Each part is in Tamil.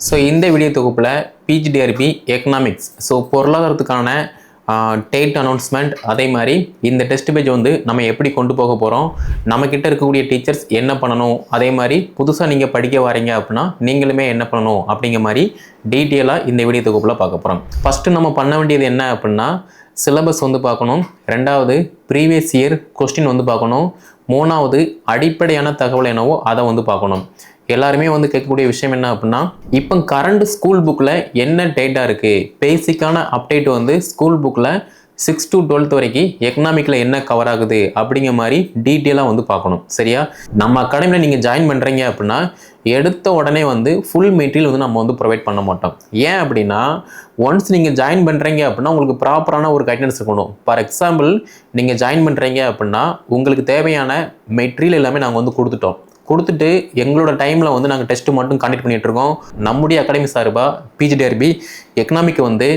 ஸோ இந்த வீடியோ தொகுப்பில் பிஜிடிஆர்பி எக்கனாமிக்ஸ் பொருளாதாரத்துக்கான டேட் அனௌன்ஸ்மெண்ட், அதே மாதிரி இந்த டெஸ்ட் பேஜ் நம்ம எப்படி கொண்டு போக போகிறோம், நம்மக்கிட்ட இருக்கக்கூடிய டீச்சர்ஸ் என்ன பண்ணணும், அதே மாதிரி புதுசாக நீங்கள் படிக்க வரீங்க அப்படின்னா நீங்களுமே என்ன பண்ணணும் அப்படிங்கிற மாதிரி டீட்டெயிலாக இந்த வீடியோ தொகுப்பில் பார்க்க போகிறோம். ஃபஸ்ட்டு நம்ம பண்ண வேண்டியது என்ன அப்படின்னா சிலபஸ் பார்க்கணும். ரெண்டாவது ப்ரீவியஸ் இயர் கொஸ்டின் பார்க்கணும். மூணாவது அடிப்படையான தகவல் என்னவோ அதை பார்க்கணும். எல்லாருமே கேட்கக்கூடிய விஷயம் என்ன அப்படின்னா, இப்போ கரண்ட் ஸ்கூல் புக்கில் என்ன டேட்டா இருக்குது, பேசிக்கான அப்டேட் ஸ்கூல் புக்கில் 6 to 12 வரைக்கும் எக்கனாமிக்கில் என்ன கவர் ஆகுது அப்படிங்கிற மாதிரி டீட்டெயிலாக பார்க்கணும். சரியா? நம்ம அகாடமியில் நீங்கள் ஜாயின் பண்ணுறீங்க அப்படின்னா எடுத்த உடனே ஃபுல் மெட்டீரியல் நம்ம ப்ரொவைட் பண்ண மாட்டோம். ஏன் அப்படின்னா ஒன்ஸ் நீங்கள் ஜாயின் பண்ணுறீங்க அப்படின்னா உங்களுக்கு ப்ராப்பரான ஒரு கைடன்ஸ் இருக்கணும். ஃபார் எக்ஸாம்பிள் நீங்கள் ஜாயின் பண்ணுறீங்க அப்படின்னா உங்களுக்கு தேவையான மெட்டீரியல் எல்லாமே நாங்கள் கொடுத்துட்டு எங்களோட டைமில் நாங்கள் டெஸ்ட்டு மட்டும் காண்டக்ட் பண்ணிகிட்ருக்கோம். நம்முடைய அகாடமி சார்பாக பிஜிடிஆர்பி எக்கனாமிக்கு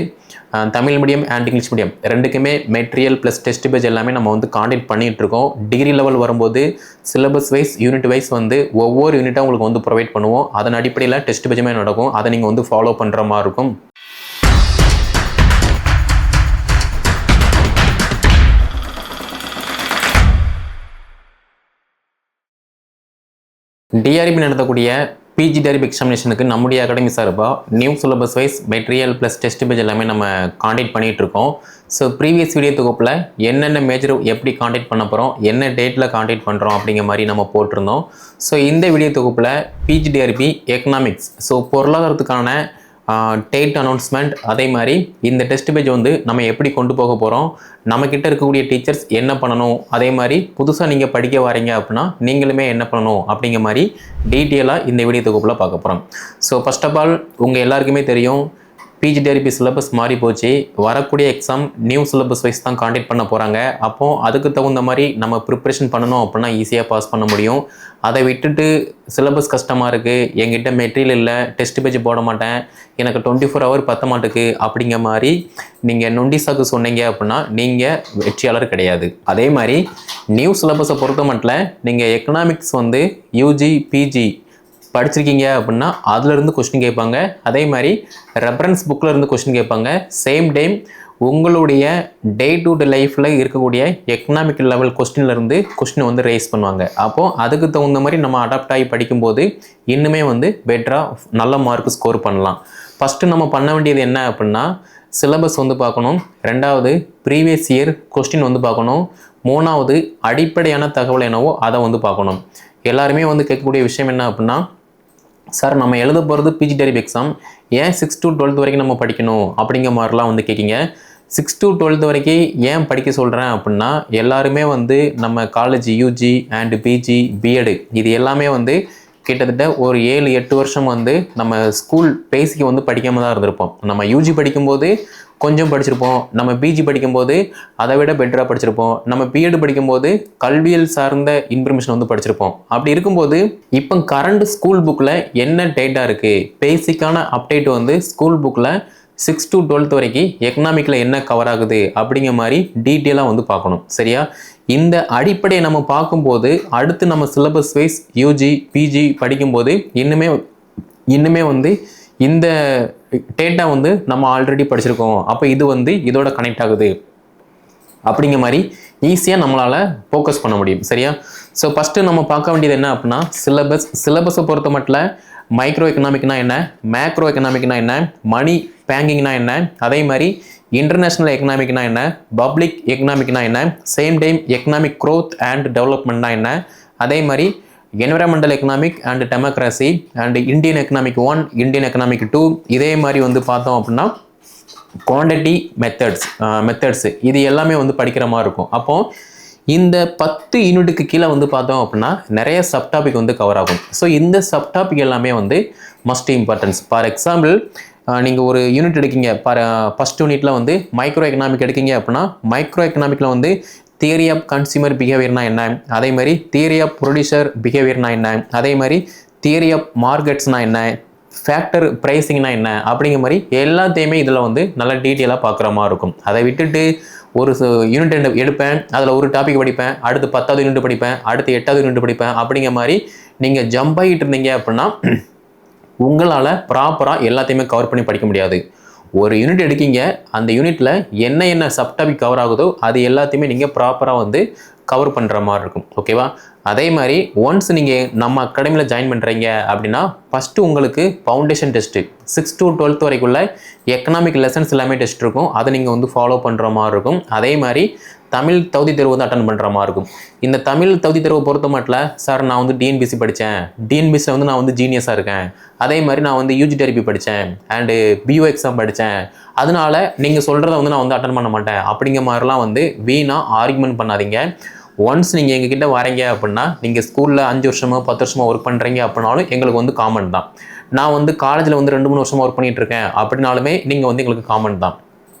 Tamil medium and English medium ரெண்டுக்குமே மெட்டீரியல் ப்ளஸ் டெஸ்ட் பேஜ் எல்லாமே நம்ம காண்டக்ட் பண்ணிகிட்ருக்கோம். டிகிரி லெவல் வரும்போது சிலபஸ் வைஸ் யூனிட் வைஸ் ஒவ்வொரு யூனிட்டாக உங்களுக்கு ப்ரொவைட் பண்ணுவோம். அதன் அடிப்படையில் டெஸ்ட் பேஜுமே நடக்கும். அதை நீங்கள் ஃபாலோ பண்ணுற மாதிரி இருக்கும். டிஆர்பி நடத்தக்கூடிய பிஜிடிஆர்பி எக்ஸாமினேஷனுக்கு நம்முடைய அகாடமி சார்பாக new syllabus wise material plus test page எல்லாமே நம்ம காண்டக்ட் பண்ணிகிட்ருக்கோம். ஸோ ப்ரீவியஸ் வீடியோ தொகுப்பில் என்னென்ன மேஜர் எப்படி காண்டக்ட் பண்ண போகிறோம், என்ன டேட்டில் காண்டக்ட் பண்ணுறோம் அப்படிங்கிற மாதிரி நம்ம போட்டிருந்தோம். ஸோ இந்த வீடியோ தொகுப்பில் பிஜிடிஆர்பி எக்கனாமிக்ஸ் பொருளாதாரத்துக்கான டேட் அனௌன்ஸ்மெண்ட், அதே மாதிரி இந்த டெஸ்ட் பேஜ் நம்ம எப்படி கொண்டு போக போகிறோம், நம்மக்கிட்ட இருக்கக்கூடிய டீச்சர்ஸ் என்ன பண்ணணும், அதே மாதிரி புதுசாக நீங்கள் படிக்க வரீங்க அப்படின்னா நீங்களுமே என்ன பண்ணணும் அப்படிங்கிற மாதிரி டீட்டெயிலாக இந்த வீடியோ தொகுப்பில் பார்க்க போகிறோம். ஸோ ஃபர்ஸ்ட் ஆஃப் ஆல் உங்கள் எல்லாருக்குமே தெரியும் பிஜிடிஆர்பி சிலபஸ் மாறி போச்சு. வரக்கூடிய எக்ஸாம் நியூ சிலபஸ் வைஸ் தான் காண்டக்ட் பண்ண போகிறாங்க. அப்போது அதுக்கு தகுந்த மாதிரி நம்ம ப்ரிப்ரேஷன் பண்ணணும் அப்படின்னா ஈஸியாக பாஸ் பண்ண முடியும். அதை விட்டுட்டு சிலபஸ் கஷ்டமாக இருக்குது, எங்கிட்ட மெட்டீரியல் இல்லை, டெஸ்ட் பேஜ் போட மாட்டேன், எனக்கு 24 hour பத்த மாட்டுக்கு அப்படிங்கிற மாதிரி நீங்கள் நொண்டிசாக்கு சொன்னீங்க அப்படின்னா நீங்கள் வெற்றியாளர் கிடையாது. அதே மாதிரி நியூ சிலபஸை பொறுத்த மட்டும் நீங்கள் எக்கனாமிக்ஸ் யூஜி பிஜி படிச்சிருக்கீங்க அப்படின்னா அதுலேருந்து கொஸ்டின் கேட்பாங்க. அதே மாதிரி ரெஃபரன்ஸ் புக்கில் இருந்து கொஸ்டின் கேட்பாங்க. சேம் டைம் உங்களுடைய டே டு டே லைஃப்பில் இருக்கக்கூடிய எக்கனாமிக் லெவல் கொஸ்டின்லேருந்து கொஸ்டின் ரைஸ் பண்ணுவாங்க. அப்போது அதுக்கு தகுந்த மாதிரி நம்ம அடாப்ட் ஆகி படிக்கும்போது இன்னுமே பெட்டராக நல்ல மார்க் ஸ்கோர் பண்ணலாம். ஃபஸ்ட்டு நம்ம பண்ண வேண்டியது என்ன அப்படின்னா சிலபஸ் பார்க்கணும். ரெண்டாவது ப்ரீவியஸ் இயர் கொஸ்டின் பார்க்கணும். மூணாவது அடிப்படையான தகவல் என்னவோ அதை பார்க்கணும். எல்லாருமே கேட்கக்கூடிய விஷயம் என்ன அப்படின்னா, சார் நம்ம எழுத போகிறது பிஜிடிஆர்பி எக்ஸாம், ஏன் 6 to 12 வரைக்கும் நம்ம படிக்கணும் அப்படிங்கிற மாதிரிலாம் கேட்கிங்க. 6 to 12 வரைக்கும் ஏன் படிக்க சொல்கிறேன் அப்படின்னா எல்லாருமே நம்ம college UG and PG BEd இது எல்லாமே கிட்டத்தட்ட ஒரு 7-8 வருஷம் நம்ம ஸ்கூல் பேசிக்கு படிக்காமல் தான் இருந்திருப்போம். நம்ம யூஜி படிக்கும்போது கொஞ்சம் படிச்சிருப்போம், நம்ம பிஜி படிக்கும்போது அதை விட பெட்டராக படிச்சிருப்போம், நம்ம பிஎட் படிக்கும்போது கல்வியல் சார்ந்த இன்ஃபர்மேஷன் படிச்சிருப்போம். அப்படி இருக்கும்போது இப்போ கரண்ட் ஸ்கூல் புக்கில் என்ன டேட்டா இருக்குது, பேசிக்கான அப்டேட் ஸ்கூல் புக்கில் 6 to 12 வரைக்கும் எக்கனாமிக்கில் என்ன கவர் ஆகுது அப்படிங்கிற மாதிரி டீட்டெயிலாக பார்க்கணும். சரியா? இந்த அடிப்படையை நம்ம பார்க்கும்போது அடுத்து நம்ம சிலபஸ் வைஸ் யூஜி பிஜி படிக்கும்போது இன்னுமே இந்த டேட்டா நம்ம ஆல்ரெடி படிச்சிருக்கோம், அப்போ இது இதோட கனெக்ட் ஆகுது அப்படிங்கிற மாதிரி ஈஸியாக நம்மளால் ஃபோக்கஸ் பண்ண முடியும். சரியா? ஸோ ஃபஸ்ட்டு நம்ம பார்க்க வேண்டியது என்ன அப்படின்னா சிலபஸை பொறுத்த மட்டும் மைக்ரோ எக்கனாமிக்னா என்ன, மேக்ரோ எக்கனாமிக்னா என்ன, மணி பேங்கிங்னா என்ன, அதே மாதிரி இன்டர்நேஷ்னல் எக்கனாமிக்னா என்ன, பப்ளிக் எக்கனாமிக்னா என்ன, same time economic growth and டெவலப்மெண்ட்னா என்ன, அதே மாதிரி environmental economic and democracy and Indian economic 1 Indian economic 2 இதே மாதிரி பார்த்தோம் அப்படின்னா குவான்டிட்டி மெத்தட்ஸ் இது எல்லாமே படிக்கிற மாதிரி இருக்கும். அப்போது இந்த 10 யூனிட்டுக்கு கீழே பார்த்தோம் அப்படின்னா நிறைய சப்டாபிக் கவர் ஆகும். ஸோ இந்த சப்டாபிக் எல்லாமே மஸ்ட் இம்பார்ட்டன்ஸ். ஃபார் எக்ஸாம்பிள் நீங்கள் ஒரு யூனிட் எடுக்கீங்க, ஃபஸ்ட் யூனிட்டில் மைக்ரோ எக்கனாமிக் எடுக்கீங்க அப்படின்னா மைக்ரோ எக்கனாமிக்கில் தியரி ஆஃப் கன்சியூமர் பிஹேவியர்னா என்ன, அதே மாதிரி தியரி ஆஃப் ப்ரொடியூசர் பிஹேவியர்னா என்ன, அதே மாதிரி தியரி ஆஃப் மார்க்கெட்ஸ்னா என்ன, ஃபேக்டர் ப்ரைஸிங்னா என்ன அப்படிங்கிற மாதிரி எல்லாத்தையுமே இதில் நல்லா டீட்டெயிலாக பார்க்குற மாதிரி இருக்கும். அதை விட்டுட்டு ஒரு யூனிட் எடுப்பேன், அதில் ஒரு டாபிக் படிப்பேன், அடுத்து 10வது யூனிட் படிப்பேன், அடுத்து 8வது யூனிட் படிப்பேன் அப்படிங்கிற மாதிரி நீங்கள் ஜம்ப் ஆகிட்டு இருந்தீங்க அப்படின்னா உங்களால் ப்ராப்பராக எல்லாத்தையுமே கவர் பண்ணி படிக்க முடியாது. ஒரு யூனிட் எடுக்கீங்க, அந்த யூனிட்டில் என்ன சப்டாபிக் கவர் ஆகுதோ அது எல்லாத்தையுமே நீங்கள் ப்ராப்பராக வந்து கவர் பண்ணுற மாதிரி இருக்கும். ஓகேவா? அதே மாதிரி ஒன்ஸ் நீங்கள் நம்ம அகாடமியில் ஜாயின் பண்ணுறீங்க அப்படின்னா ஃபஸ்ட்டு உங்களுக்கு ஃபவுண்டேஷன் டெஸ்ட்டு 6 to 12 வரைக்குள்ள எக்கனாமிக் லெசன்ஸ் எல்லாமே டெஸ்ட் இருக்கும். அதை நீங்கள் வந்து ஃபாலோ பண்ணுற மாதிரி இருக்கும். அதே மாதிரி தமிழ் தகுதி தேர்வு வந்து அட்டன் பண்ணுற மாதிரி இருக்கும். இந்த தமிழ் தகுதி தேர்வை பொறுத்த மட்டும் சார் நான் வந்து டிஎன்பிசி படித்தேன், டிஎன்பிசியில் வந்து நான் வந்து ஜீனியஸாக இருக்கேன், அதே மாதிரி நான் வந்து யூஜி டெரபி படித்தேன் அண்டு பிஓ எக்ஸாம் படித்தேன், அதனால நீங்கள் சொல்கிறத வந்து நான் வந்து அட்டன் பண்ண மாட்டேன் அப்படிங்கிற மாதிரிலாம் வந்து வீணாக ஆர்குமெண்ட் பண்ணாதீங்க. ஒன்ஸ் நீங்கள் எங்ககிட்ட வரீங்க அப்படின்னா நீங்கள் ஸ்கூலில் 5 வருஷமோ 10 வருஷமோ ஒர்க் பண்ணுறீங்க அப்படின்னாலும் எங்களுக்கு வந்து காமன் தான். நான் வந்து காலேஜில் வந்து 2-3 வருஷமாக ஒர்க் பண்ணிகிட்டு இருக்கேன் அப்படின்னாலுமே நீங்கள் வந்து எங்களுக்கு காமன் தான்.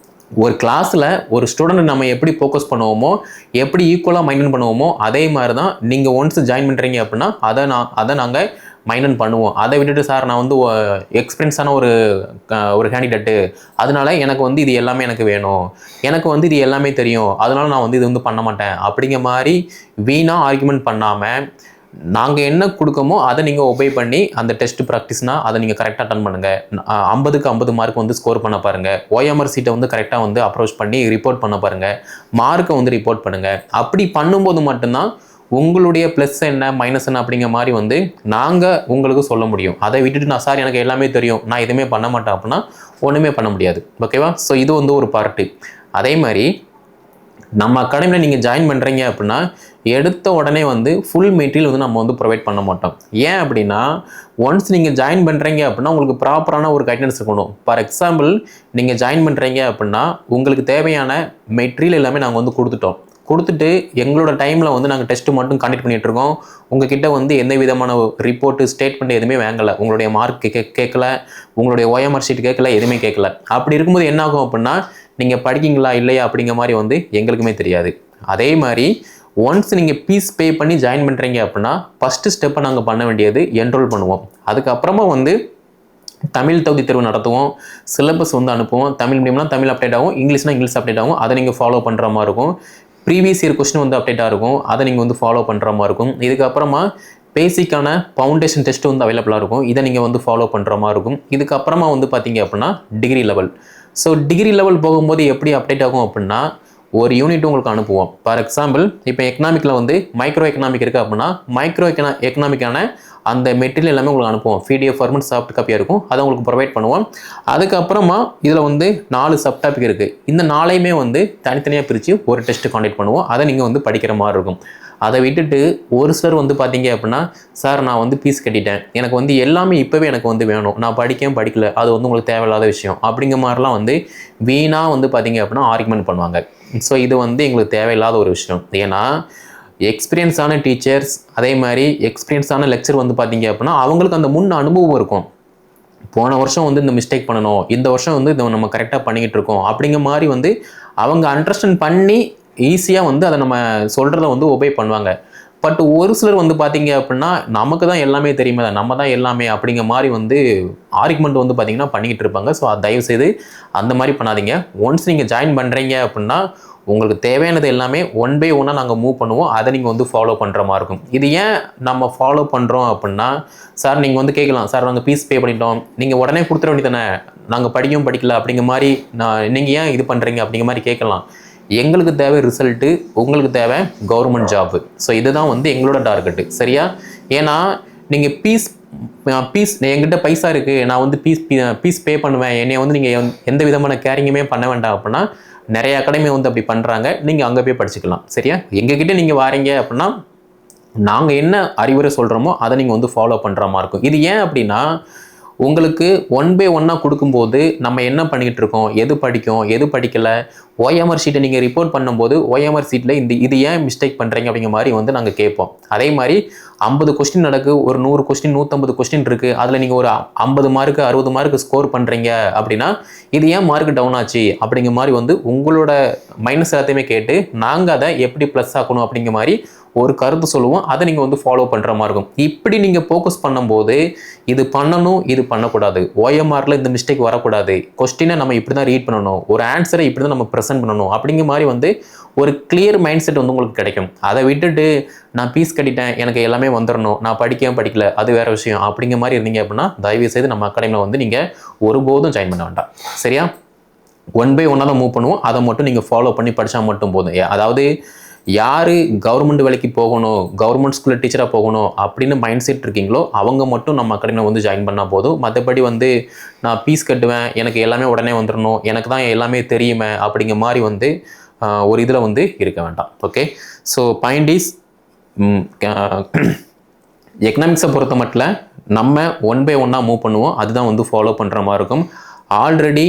ஒரு கிளாஸில் ஒரு ஸ்டூடெண்ட் நம்ம எப்படி ஃபோக்கஸ் பண்ணுவோமோ, எப்படி ஈக்குவலாக மைண்டன் பண்ணுவோமோ அதே மாதிரி தான் நீங்கள் ஒன்ஸ் ஜாயின் பண்ணுறீங்க அப்படின்னா அதை நாங்கள் மைண்டன் பண்ணுவோம். அதை விட்டுட்டு சார் நான் வந்து எக்ஸ்பீரியன்ஸான ஒரு கேண்டிடேட்டு, அதனால எனக்கு வந்து இது எல்லாமே எனக்கு வேணும், எனக்கு வந்து இது எல்லாமே தெரியும், அதனால நான் வந்து இது வந்து பண்ண மாட்டேன் அப்படிங்கிற மாதிரி வீணாக ஆர்குமெண்ட் பண்ணாமல் நாங்கள் என்ன கொடுக்கமோ அதை நீங்கள் ஒபே பண்ணி அந்த டெஸ்ட் ப்ராக்டிஸ்னால் அதை நீங்கள் கரெக்டாக அட்டன் பண்ணுங்கள். 50க்கு 50 மார்க் வந்து ஸ்கோர் பண்ண பாருங்கள். ஓஎம்ஆர் சீட்டை வந்து கரெக்டாக வந்து அப்ரோச் பண்ணி ரிப்போர்ட் பண்ண பாருங்கள். மார்க்கை வந்து ரிப்போர்ட் பண்ணுங்கள். அப்படி பண்ணும்போது மட்டும்தான் உங்களுடைய ப்ளஸ் என்ன மைனஸ் என்ன அப்படிங்கிற மாதிரி வந்து நாங்கள் உங்களுக்கு சொல்ல முடியும். அதை விட்டுட்டு நான் சார் எனக்கு எல்லாமே தெரியும், நான் எதுவுமே பண்ண மாட்டேன் அப்படின்னா ஒன்றுமே பண்ண முடியாது. ஓகேவா? ஸோ இது வந்து ஒரு பார்ட்டு. அதே மாதிரி நம்ம அகாடமியில் நீங்கள் ஜாயின் பண்ணுறீங்க அப்படின்னா எடுத்த உடனே வந்து ஃபுல் மெட்டீரியல் வந்து நம்ம வந்து ப்ரொவைட் பண்ண மாட்டோம். ஏன் அப்படின்னா ஒன்ஸ் நீங்கள் ஜாயின் பண்ணுறீங்க அப்படின்னா உங்களுக்கு ப்ராப்பரான ஒரு கைடன்ஸ் இருக்கணும். ஃபார் எக்ஸாம்பிள் நீங்கள் ஜாயின் பண்ணுறீங்க அப்படின்னா உங்களுக்கு தேவையான மெட்டீரியல் எல்லாமே நாங்கள் வந்து கொடுத்துட்டு எங்களோட டைமில் வந்து நாங்கள் டெஸ்ட்டு மட்டும் கண்டக்ட் பண்ணிகிட்டு இருக்கோம். உங்ககிட்ட வந்து எந்த விதமான ரிப்போர்ட்டு ஸ்டேட்மெண்ட் எதுவுமே வாங்கலை, உங்களுடைய மார்க் கேட்கல, உங்களுடைய ஓஎம்ஆர் ஷீட் கேட்கல, எதுவுமே கேட்கல. அப்படி இருக்கும்போது என்ன ஆகும் அப்படின்னா நீங்கள் படிக்கீங்களா இல்லையா அப்படிங்கிற மாதிரி வந்து எங்களுக்குமே தெரியாது. அதே மாதிரி ஒன்ஸ் நீங்கள் ஃபீஸ் பே பண்ணி ஜாயின் பண்ணுறீங்க அப்படின்னா ஃபஸ்ட்டு ஸ்டெப்பை நாங்கள் பண்ண வேண்டியது என்ரோல் பண்ணுவோம். அதுக்கப்புறமா வந்து தமிழ் தகுதி தேர்வு நடத்துவோம், சிலபஸ் வந்து அனுப்புவோம். தமிழ் மீடியம்னா தமிழ் அப்டேட் ஆகும், இங்கிலீஷ்னா இங்கிலீஷ் அப்டேட் ஆகும். அதை நீங்கள் ஃபாலோ பண்ணுற மாதிரி இருக்கும். ப்ரீவியஸ் இயர் கொஸ்டின் வந்து அப்டேட்டாக இருக்கும், அதை நீங்கள் வந்து ஃபாலோ பண்ணுற மாதிரி இருக்கும். இதுக்கப்புறமா பேசிக்கான ஃபவுண்டேஷன் டெஸ்ட்டு வந்து அவைலபிளாக இருக்கும், இதை நீங்கள் வந்து ஃபாலோ பண்ணுற மாதிரி இருக்கும். இதுக்கப்புறமா வந்து பார்த்தீங்க அப்படின்னா degree level. So degree level போகும்போது எப்படி அப்டேட் ஆகும் அப்படின்னா ஒரு யூனிட் உங்களுக்கு அனுப்புவோம். ஃபார் எக்ஸாம்பிள் இப்போ எக்கனாமிக்கில் வந்து மைக்ரோ எக்கனாமிக் இருக்குது அப்படின்னா மைக்ரோ எக்கனாமிக்கான அந்த மெட்டீரியல் எல்லாமே உங்களுக்கு அனுப்புவோம். பிடிஎஃப் ஃபார்மேட் சாஃப்ட் காப்பியாக இருக்கும், அதை உங்களுக்கு ப்ரொவைட் பண்ணுவோம். அதுக்கப்புறமா இதில் வந்து 4 சப் டாபிக் இருக்குது. இந்த 4ஐயுமே வந்து தனித்தனியாக பிரித்து ஒரு டெஸ்ட்டு காண்டக்ட் பண்ணுவோம். அதை நீங்கள் வந்து படிக்கிற மாதிரி இருக்கும். அதை விட்டுட்டு ஒரு சிலர் வந்து பார்த்தீங்க அப்படின்னா சார் நான் வந்து ஃபீஸ் கட்டிட்டேன், எனக்கு வந்து எல்லாமே இப்போவே எனக்கு வந்து வேணும், நான் படிக்கல, அது வந்து உங்களுக்கு தேவையில்லாத விஷயம் அப்படிங்கிற மாதிரிலாம் வந்து வீணாக வந்து பார்த்தீங்க அப்படின்னா ஆர்குமெண்ட் பண்ணுவாங்க. ஸோ இது வந்து எங்களுக்கு தேவையில்லாத ஒரு விஷயம். ஏன்னா எக்ஸ்பீரியன்ஸான டீச்சர்ஸ் அதே மாதிரி எக்ஸ்பீரியன்ஸான லெக்சர் வந்து பார்த்தீங்க அப்படின்னா அவங்களுக்கு அந்த முன் அனுபவம் இருக்கும். போன வருஷம் வந்து இந்த மிஸ்டேக் பண்ணணும், இந்த வருஷம் வந்து இதை நம்ம கரெக்டாக பண்ணிக்கிட்டு இருக்கோம் அப்படிங்கிற மாதிரி வந்து அவங்க அண்டர்ஸ்டாண்ட் பண்ணி ஈஸியாக வந்து அதை நம்ம சொல்கிறத வந்து ஒபே பண்ணுவாங்க. பட் ஒரு சிலர் வந்து பார்த்தீங்க அப்படின்னா நமக்கு தான் எல்லாமே தெரியுமே, நம்ம தான் எல்லாமே அப்படிங்கிற மாதிரி வந்து ஆர்குமெண்ட் வந்து பார்த்தீங்கன்னா பண்ணிக்கிட்டு இருப்பாங்க. ஸோ தயவுசெய்து அந்த மாதிரி பண்ணாதீங்க. ஒன்ஸ் நீங்கள் ஜாயின் பண்ணுறீங்க அப்படின்னா உங்களுக்கு தேவையானது எல்லாமே ஒன் பை ஒன்னாக நாங்கள் மூவ் பண்ணுவோம், அதை நீங்கள் வந்து ஃபாலோ பண்ணுற மாதிரி இருக்கும். இது ஏன் நம்ம ஃபாலோ பண்ணுறோம் அப்படின்னா சார் நீங்கள் வந்து கேட்கலாம், சார் நாங்கள் ஃபீஸ் பே பண்ணிட்டோம், நீங்கள் உடனே கொடுத்துட வேண்டியதானே, நாங்கள் படிக்கல அப்படிங்கிற மாதிரி நீங்கள் ஏன் இது பண்ணுறீங்க அப்படிங்கிற மாதிரி கேட்கலாம். எங்களுக்கு தேவை ரிசல்ட்டு, உங்களுக்கு தேவை கவர்மெண்ட் ஜாப்பு. ஸோ இதுதான் வந்து எங்களோட டார்கெட்டு, சரியா? ஏன்னா நீங்கள் பீஸ் என்கிட்ட பைசா இருக்குது, நான் வந்து பீஸ் பே பண்ணுவேன், என்னை வந்து நீங்கள் எந்த விதமான கேரிங்குமே பண்ண வேண்டாம் அப்படின்னா நிறைய அகாடமி வந்து அப்படி பண்ணுறாங்க. நீங்கள் அங்கே போய் படிச்சுக்கலாம், சரியா? எங்ககிட்ட நீங்கள் வாரீங்க அப்படின்னா நாங்கள் என்ன அறிவுரை சொல்கிறோமோ அதை நீங்கள் வந்து ஃபாலோ பண்ணுற மாதிரி இருக்கும். இது ஏன் அப்படின்னா உங்களுக்கு ஒன் பை ஒன்னாக கொடுக்கும்போது நம்ம என்ன பண்ணிக்கிட்டு இருக்கோம், எது படிக்கும் எது படிக்கலை, ஓஎம்ஆர் ஷீட்டை நீங்கள் ரிப்போர்ட் பண்ணும்போது ஓஎம்ஆர் ஷீட்டில் இது ஏன் மிஸ்டேக் பண்ணுறீங்க அப்படிங்கிற மாதிரி வந்து நாங்கள் கேட்போம். அதே மாதிரி 50 கொஸ்டின் நடக்கு, ஒரு 100 கொஸ்டின் 150 கொஸ்டின் இருக்குது, அதில் நீங்கள் ஒரு 50 மார்க்கு 60 மார்க்கு ஸ்கோர் பண்ணுறீங்க அப்படின்னா இது ஏன் மார்க் டவுன் ஆச்சு அப்படிங்கிற மாதிரி வந்து உங்களோட மைனஸ் எல்லாத்தையுமே கேட்டு நாங்கள் அதை எப்படி ப்ளஸ் ஆக்கணும் அப்படிங்கிற மாதிரி ஒரு கருத்து சொல்லுவோம், அதை நீங்கள் வந்து ஃபாலோ பண்ணுற மாதிரி இருக்கும். இப்படி நீங்கள் ஃபோக்கஸ் பண்ணும்போது இது பண்ணணும், இது பண்ணக்கூடாது, ஓஎம்ஆரில் இந்த மிஸ்டேக் வரக்கூடாது, கொஸ்டினை நம்ம இப்படி தான் ரீட் பண்ணணும், ஒரு ஆன்சரை இப்படி தான் நம்ம ப்ரெசென்ட் பண்ணணும் அப்படிங்கிற மாதிரி வந்து ஒரு கிளியர் மைண்ட் செட் வந்து உங்களுக்கு கிடைக்கும். அதை விட்டுட்டு நான் ஃபீஸ் கட்டிட்டேன், எனக்கு எல்லாமே வந்துடணும், நான் படிக்கல, அது வேற விஷயம் அப்படிங்கிற மாதிரி இருந்தீங்க அப்படின்னா தயவு செய்து நம்ம அகாடமியில் வந்து நீங்கள் ஒருபோதும் ஜாயின் பண்ண வேண்டாம். சரியா? 1 by 1 தான் மூவ் பண்ணுவோம், அதை மட்டும் நீங்கள் ஃபாலோ பண்ணி படித்தா மட்டும் போதும். அதாவது யார் கவர்மெண்ட் வேலைக்கு போகணும், கவர்மெண்ட் ஸ்கூலில் டீச்சராக போகணும் அப்படின்னு மைண்ட் செட் இருக்கீங்களோ அவங்க மட்டும் நம்ம அகாடமியில் வந்து ஜாயின் பண்ணால் போதும். மற்றபடி வந்து நான் ஃபீஸ் கட்டுவேன், எனக்கு எல்லாமே உடனே வந்துடணும், எனக்கு தான் எல்லாமே தெரியுமே அப்படிங்கிற மாதிரி வந்து ஒரு இதில் வந்து இருக்க வேண்டாம். ஓகே, ஸோ பாயிண்ட் இஸ் எக்கனாமிக்ஸை பொறுத்த மட்டும் நம்ம 1 by 1 மூவ் பண்ணுவோம், அதுதான் வந்து ஃபாலோ பண்ணுற மாதிரி இருக்கும். ஆல்ரெடி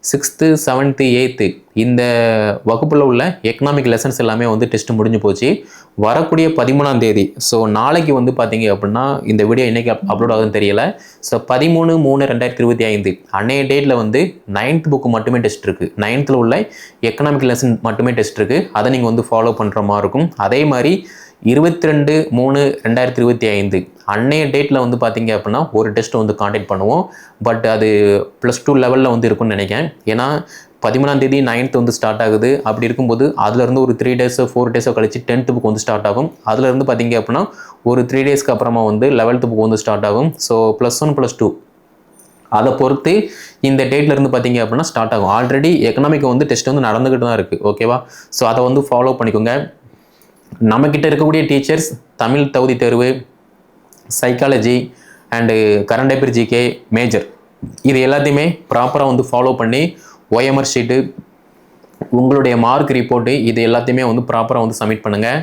6th 7th 8th இந்த வகுப்பில் உள்ள எக்கனாமிக் லெசன்ஸ் எல்லாமே வந்து டெஸ்ட் முடிஞ்சு போச்சு. வரக்கூடிய 13ஆம் தேதி, ஸோ நாளைக்கு வந்து பார்த்தீங்க அப்படின்னா இந்த வீடியோ என்னைக்கு அப்லோட் ஆகுதுன்னு தெரியல. ஸோ 13/3/2025 அன்னைய டேட்டில் வந்து 9th புக்கு மட்டுமே டெஸ்ட் இருக்குது. 9th உள்ள எக்கனாமிக் லெசன் மட்டுமே டெஸ்ட் இருக்குது, அதை நீங்கள் வந்து ஃபாலோ பண்ணுற மாதிரி இருக்கும். அதே மாதிரி 22/3/2025 அன்னைய டேட்டில் வந்து பார்த்தீங்க அப்படின்னா ஒரு டெஸ்ட் வந்து காண்டக்ட் பண்ணுவோம். பட் அது +2 லெவலில் வந்து இருக்கும்னு நினைக்கிறேன். ஏன்னா 13ஆம் தேதி 9th வந்து ஸ்டார்ட் ஆகுது. அப்படி இருக்கும்போது அதுலேருந்து ஒரு 3 days 4 days கழிச்சு 10th புக் வந்து ஸ்டார்ட் ஆகும். அதுலேருந்து பார்த்தீங்க அப்படின்னா ஒரு 3 daysக்கு அப்புறமா வந்து 11th புக் வந்து ஸ்டார்ட் ஆகும். ஸோ +1 +2 அதை பொறுத்து இந்த டேட்லேருந்து பார்த்தீங்க அப்படின்னா ஸ்டார்ட் ஆகும். ஆல்ரெடி எக்கனாமிக் வந்து டெஸ்ட் வந்து நடந்துக்கிட்டு தான் இருக்குது. ஓகேவா? ஸோ அதை வந்து ஃபாலோ பண்ணிக்கோங்க. நம்மக்கிட்ட இருக்கக்கூடிய டீச்சர்ஸ் தமிழ் தகுதி தேர்வு, psychology and current affair GK major இது எல்லாத்தையுமே ப்ராப்பராக வந்து ஃபாலோ பண்ணி ஓஎம்ஆர் ஷீட்டு, உங்களுடைய மார்க் ரிப்போர்ட்டு இது எல்லாத்தையுமே வந்து ப்ராப்பராக வந்து சப்மிட் பண்ணுங்கள்.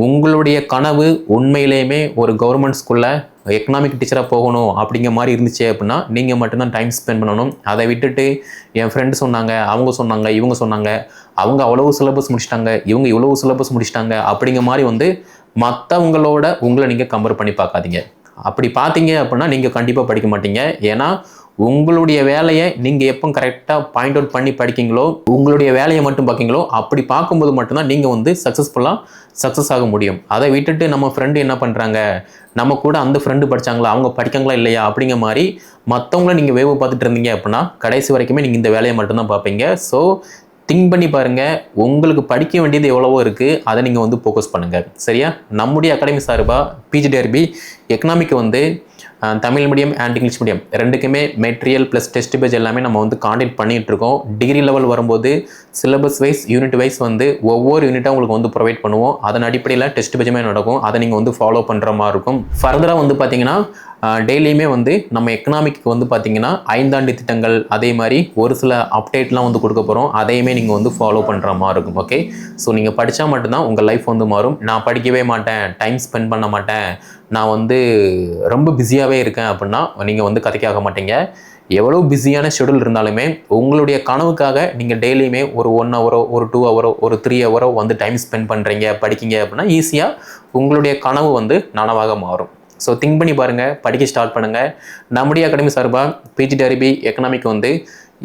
உங்களுடைய கனவு உண்மையிலேயுமே ஒரு கவர்மெண்ட் ஸ்கூலில் எக்கனாமிக் டீச்சராக போகணும் அப்படிங்கிற மாதிரி இருந்துச்சு அப்படின்னா நீங்கள் மட்டும்தான் டைம் ஸ்பெண்ட் பண்ணணும். அதை விட்டுட்டு என் ஃப்ரெண்டு சொன்னாங்க, அவங்க சொன்னாங்க, இவங்க சொன்னாங்க, அவங்க அவ்வளவு சிலபஸ் முடிச்சிட்டாங்க, இவங்க இவ்வளவு சிலபஸ் முடிச்சிட்டாங்க அப்படிங்கிற மாதிரி வந்து மற்றவங்களோட உங்களை நீங்கள் கம்பேர் பண்ணி பார்க்காதீங்க. அப்படி பார்த்தீங்க அப்படின்னா நீங்கள் கண்டிப்பாக படிக்க மாட்டீங்க. ஏன்னா உங்களுடைய வேலையை நீங்கள் எப்போ கரெக்டாக பாயிண்ட் அவுட் பண்ணி படிக்கீங்களோ, உங்களுடைய வேலையை மட்டும் பார்க்கிங்களோ, அப்படி பார்க்கும்போது மட்டும்தான் நீங்கள் வந்து சக்ஸஸ் ஆக முடியும். அதை விட்டுட்டு நம்ம ஃப்ரெண்டு என்ன பண்ணுறாங்க, நம்ம கூட அந்த ஃப்ரெண்டு படித்தாங்களா, அவங்க படிக்காங்களா இல்லையா அப்படிங்கிற மாதிரி மற்றவங்கள நீங்கள் வேவு பார்த்துட்டு இருந்தீங்க அப்படின்னா கடைசி வரைக்குமே நீங்கள் இந்த வேலையை மட்டும்தான் பார்ப்பீங்க. ஸோ திங்க் பண்ணி பாருங்கள், உங்களுக்கு படிக்க வேண்டியது எவ்வளவோ இருக்குது, அதை நீங்கள் வந்து ஃபோக்கஸ் பண்ணுங்கள். சரியா? நம்முடைய அகாடமி சார்பாக PGDRB எக்கனாமிக் வந்து Tamil medium and English medium ரெண்டுக்குமே மெட்டீரியல் ப்ளஸ் டெஸ்ட் பேஜ் எல்லாமே நம்ம வந்து காண்டக்ட் பண்ணிகிட்டு இருக்கோம். டிகிரி லெவல் வரும்போது சிலபஸ் வைஸ் யூனிட் வைஸ் வந்து ஒவ்வொரு யூனிட்டாக உங்களுக்கு வந்து ப்ரொவைட் பண்ணுவோம். அதன் அடிப்படையில் டெஸ்ட் பேஜுமே நடக்கும், அதை நீங்கள் வந்து ஃபாலோ பண்ணுற மாதிரி இருக்கும். ஃபர்தராக வந்து பார்த்தீங்கன்னா டெய்லியுமே வந்து நம்ம எக்கனாமிக்கு வந்து பார்த்தீங்கன்னா 5 ஆண்டு திட்டங்கள், அதே மாதிரி ஒரு சில அப்டேட்லாம் வந்து கொடுக்க போகிறோம். அதையுமே நீங்கள் வந்து ஃபாலோ பண்ணுற மாதிரி இருக்கும். ஓகே, ஸோ நீங்கள் படித்தா மட்டும்தான் உங்கள் லைஃப் வந்து மாறும். நான் படிக்கவே மாட்டேன், டைம் ஸ்பெண்ட் பண்ண மாட்டேன், நான் வந்து ரொம்ப பிஸியாகவே இருக்கேன் அப்படின்னா நீங்கள் வந்து கதைக்காக மாட்டீங்க. எவ்வளோ பிஸியான ஷெடியூல் இருந்தாலுமே உங்களுடைய கனவுக்காக நீங்கள் டெய்லியுமே ஒரு 1 hour ஒரு 2 hour ஒரு 3 hour வந்து டைம் ஸ்பெண்ட் பண்ணுறீங்க, படிக்கிங்க அப்படின்னா ஈஸியாக உங்களுடைய கனவு வந்து நனவாக மாறும். ஸோ திங்க் பண்ணி பாருங்கள், படிக்க ஸ்டார்ட் பண்ணுங்கள். நம்முடைய அகாடமி சார்பாக PGDRB எக்கனாமிக் வந்து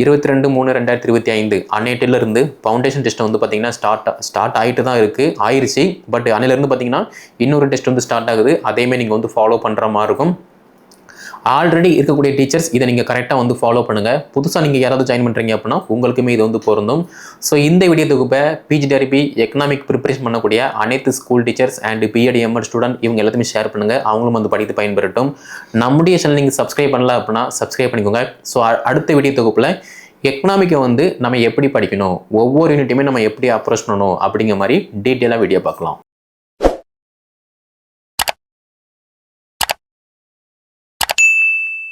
22/3/2025 அன்னையிலிருந்து ஃபவுண்டேஷன் டெஸ்ட் வந்து பார்த்தீங்கன்னா ஸ்டார்ட் ஆகிட்டு தான் ஆயிடுச்சு. பட் அன்னையிலேருந்து பார்த்தீங்கன்னா இன்னொரு டெஸ்ட் வந்து ஸ்டார்ட் ஆகுது. அதையுமே நீங்கள் வந்து ஃபாலோ பண்ணுற மாதிரி இருக்கும். ஆல்ரெடி இருக்கக்கூடிய டீச்சர்ஸ் இதை நீங்கள் கரெக்டாக வந்து ஃபாலோ பண்ணுங்கள். புதுசாக நீங்கள் யாராவது ஜாயின் பண்ணுறீங்க அப்படின்னா உங்களுக்குமே இது வந்து பொருந்தும். ஸோ இந்த வீடியோ தொகுப்பை PGDRB எக்கனாமிக் ப்ரிப்பரேஷன் பண்ணக்கூடிய அனைத்து school teachers and BEd MEd student இவங்க எல்லாத்தையுமே ஷேர் பண்ணுங்கள், அவங்களும் வந்து படித்து பயன்பெறட்டும். நம்முடைய சேனல் நீங்கள் சப்ஸ்கிரைப் பண்ணல அப்படின்னா சப்ஸ்கிரைப் பண்ணிக்கோங்க. ஸோ அடுத்த வீடியோ தொகுப்பில் எக்கனாமிக்கை வந்து நம்ம எப்படி படிக்கணும், ஒவ்வொரு யூனிட்டையுமே நம்ம எப்படி அப்ரோச் பண்ணணும் அப்படிங்கிற மாதிரி டீட்டெயிலாக வீடியோ பார்க்கலாம்.